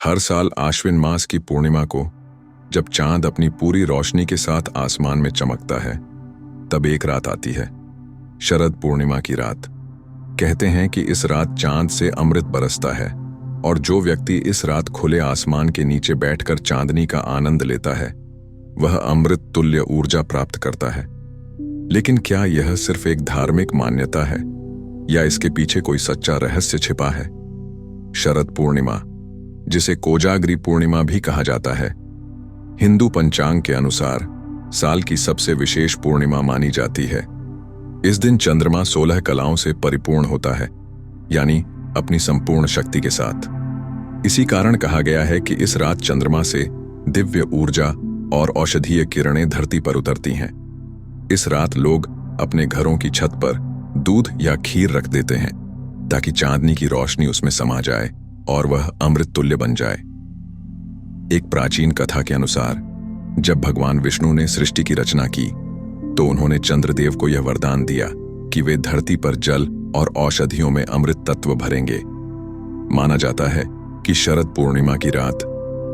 हर साल आश्विन मास की पूर्णिमा को जब चांद अपनी पूरी रोशनी के साथ आसमान में चमकता है, तब एक रात आती है, शरद पूर्णिमा की रात। कहते हैं कि इस रात चांद से अमृत बरसता है और जो व्यक्ति इस रात खुले आसमान के नीचे बैठकर चांदनी का आनंद लेता है, वह अमृत तुल्य ऊर्जा प्राप्त करता है। लेकिन क्या यह सिर्फ एक धार्मिक मान्यता है या इसके पीछे कोई सच्चा रहस्य छिपा है? शरद पूर्णिमा, जिसे कोजागरी पूर्णिमा भी कहा जाता है, हिंदू पंचांग के अनुसार साल की सबसे विशेष पूर्णिमा मानी जाती है। इस दिन चंद्रमा 16 कलाओं से परिपूर्ण होता है, यानी अपनी संपूर्ण शक्ति के साथ। इसी कारण कहा गया है कि इस रात चंद्रमा से दिव्य ऊर्जा और औषधीय किरणें धरती पर उतरती हैं। इस रात लोग अपने घरों की छत पर दूध या खीर रख देते हैं ताकि चांदनी की रोशनी उसमें समा जाए और वह अमृत तुल्य बन जाए। एक प्राचीन कथा के अनुसार जब भगवान विष्णु ने सृष्टि की रचना की तो उन्होंने चंद्रदेव को यह वरदान दिया कि वे धरती पर जल और औषधियों में अमृत तत्व भरेंगे। माना जाता है कि शरद पूर्णिमा की रात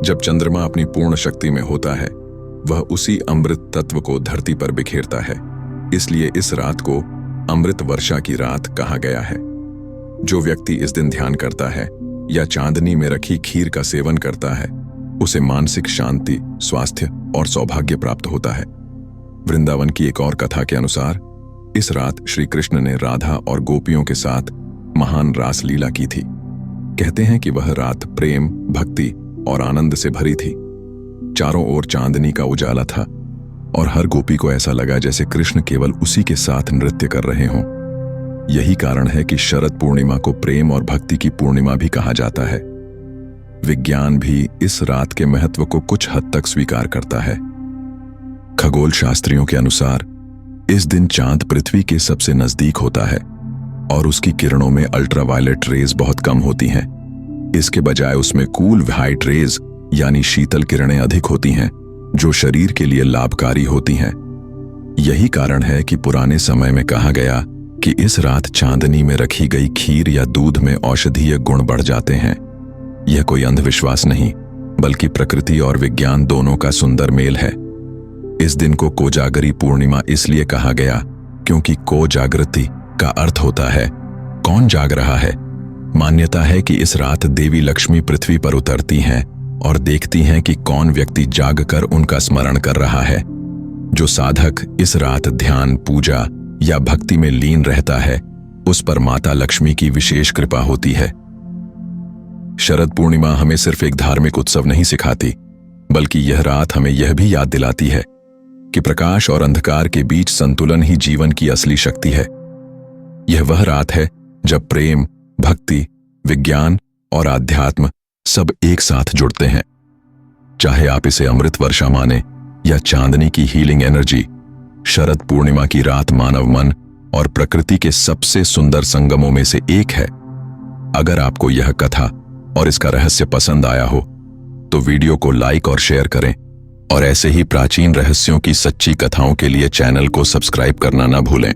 जब चंद्रमा अपनी पूर्ण शक्ति में होता है, वह उसी अमृत तत्व को धरती पर बिखेरता है। इसलिए इस रात को अमृत वर्षा की रात कहा गया है। जो व्यक्ति इस दिन ध्यान करता है या चांदनी में रखी खीर का सेवन करता है, उसे मानसिक शांति, स्वास्थ्य और सौभाग्य प्राप्त होता है। वृंदावन की एक और कथा के अनुसार इस रात श्री कृष्ण ने राधा और गोपियों के साथ महान रास लीला की थी। कहते हैं कि वह रात प्रेम, भक्ति और आनंद से भरी थी। चारों ओर चांदनी का उजाला था और हर गोपी को ऐसा लगा जैसे कृष्ण केवल उसी के साथ नृत्य कर रहे हों। यही कारण है कि शरद पूर्णिमा को प्रेम और भक्ति की पूर्णिमा भी कहा जाता है। विज्ञान भी इस रात के महत्व को कुछ हद तक स्वीकार करता है। खगोल शास्त्रियों के अनुसार इस दिन चांद पृथ्वी के सबसे नजदीक होता है और उसकी किरणों में अल्ट्रावायलेट रेज बहुत कम होती हैं। इसके बजाय उसमें कूल व्हाइट रेज यानी शीतल किरणें अधिक होती हैं, जो शरीर के लिए लाभकारी होती हैं। यही कारण है कि पुराने समय में कहा गया कि इस रात चांदनी में रखी गई खीर या दूध में औषधीय गुण बढ़ जाते हैं। यह कोई अंधविश्वास नहीं, बल्कि प्रकृति और विज्ञान दोनों का सुंदर मेल है। इस दिन को कोजागरी पूर्णिमा इसलिए कहा गया क्योंकि को जागृति का अर्थ होता है कौन जाग रहा है। मान्यता है कि इस रात देवी लक्ष्मी पृथ्वी पर उतरती हैं और देखती हैं कि कौन व्यक्ति जागकर उनका स्मरण कर रहा है। जो साधक इस रात ध्यान, पूजा या भक्ति में लीन रहता है, उस पर माता लक्ष्मी की विशेष कृपा होती है। शरद पूर्णिमा हमें सिर्फ एक धार्मिक उत्सव नहीं सिखाती, बल्कि यह रात हमें यह भी याद दिलाती है कि प्रकाश और अंधकार के बीच संतुलन ही जीवन की असली शक्ति है। यह वह रात है जब प्रेम, भक्ति, विज्ञान और आध्यात्म सब एक साथ जुड़ते हैं। चाहे आप इसे अमृत वर्षा माने या चांदनी की हीलिंग एनर्जी, शरद पूर्णिमा की रात मानव मन और प्रकृति के सबसे सुंदर संगमों में से एक है। अगर आपको यह कथा और इसका रहस्य पसंद आया हो तो वीडियो को लाइक और शेयर करें और ऐसे ही प्राचीन रहस्यों की सच्ची कथाओं के लिए चैनल को सब्सक्राइब करना ना भूलें।